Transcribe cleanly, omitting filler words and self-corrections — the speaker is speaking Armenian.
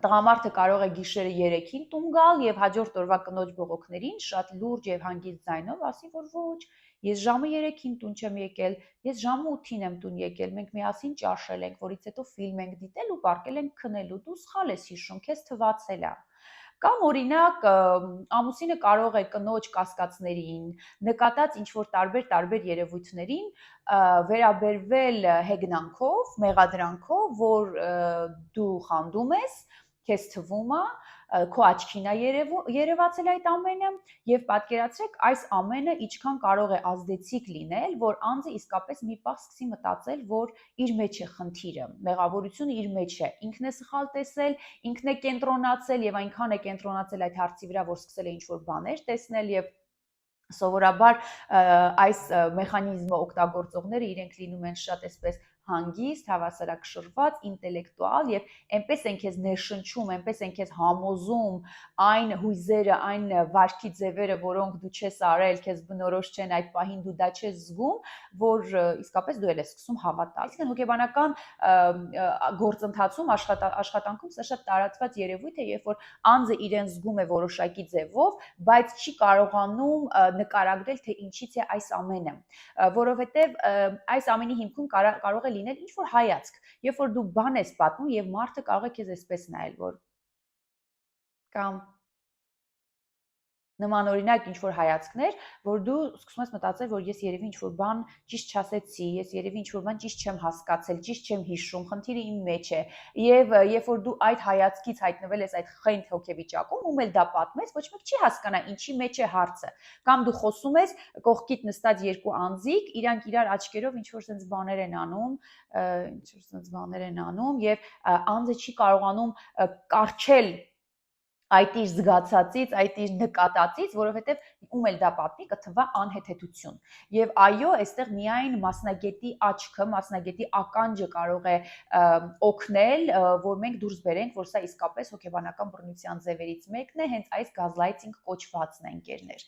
Տղամարդը կարող է գիշերը 3-ին տուն գալ եւ հաջորդ օրվա կնոջ բողոքներին շատ լուրջ եւ հանգիստ ձայնով ասի, որ ոչ, ես ժամը 3-ին տուն չեմ եկել, ես ժամը 8-ին եմ տուն եկել, մենք միասին ճաշել ենք, որից հետո ֆիլմ ենք դիտել ու պառկել ենք քնելու, դու սխալ ես հիշում, քեզ թվացել է։ Կամ օրինակ ամուսինը կարող է կնոջ կասկածներին, նկատած ինչ-որ տարբեր երևույթներին վերաբերվել հեգնանքով, մեղադրանքով, որ դու խանդում ես, քեզ թվում է, քո աչքին է երևացել այդ ամենը եւ պատկերացրեք այս ամենը ինչքան կարող է ազդեցիկ լինել, որ անձը իսկապես մի պահ սկսի մտածել, որ իր մեջ է խնդիրը, մեղավորությունը իր մեջ է, ինքն է սխալ տեսել, ինքն է կենտրոնացել եւ այնքան է կենտրոնացել այդ հարցի վրա, որ սկսել է ինչ-որ բաներ տեսնել եւ սովորաբար այս մեխանիզմը օգտագործողները իրենք լինում են շատ այսպես հանգիստ, հավասարակշռված, ինտելեկտուալ եւ այնպես են քեզ ներշնչում, այնպես են քեզ համոզում այն հույզերը, այն վարքի ձևերը, որոնք դու չես արել, քեզ բնորոշ չեն, այդ պահին դու դա չես զգում, որ իսկապես դու ես սկսում հավատալ։ Այսինքն հոգեբանական գործընթացում աշխատանքում սա շատ տարածված երևույթ է, երբ որ անձը իրեն զգում է որոշակի ձևով, բայց չի կարողանում նկարագրել, թե ինչից է այս ամենը, որովհետև այս ամենի հիմքում կարող է լինել ինչ-որ հայացք, երբ որ դու բան ես պատմում եւ մարդը կարող է քեզ այսպես նայել, որ կամ նմանօրինակ ինչ-որ հայացքներ, որ դու սկսում ես մտածել, որ ես երևի ինչ-որ բան ճիշտ չասեցի, ես երևի ինչ-որ բան ճիշտ չեմ հասկացել, ճիշտ չեմ հիշում, խնդիրը իմ մեջ է։ Եվ երբ որ դու այդ հայացքից հայտնվել ես այդ խենթ հոգեվիճակում, ում էլ դա պատմես, ոչ մեկ չի հասկանա ինչի մեջ է հարցը։ Կամ դու խոսում ես, կողքիդ նստած երկու անձիկ, իրանք իրար աչքերով ինչ-որ sense բաներ են անում, եւ անձը չի կարողանում կառչել այդ իր զգացածից, այդ իր նկատածից, որովհետև ում էլ դա պատմի կթվա անհեթեթություն։ Եվ այո, այստեղ միայն մասնագետի աչքը, մասնագետի ականջը կարող է օգնել, որ մենք դուրս բերենք, որ սա իսկապես հոգեբանական բռնության ձևերից մեկն է, հենց այս գազլայթինգ կոչվածն է, ընկերներ։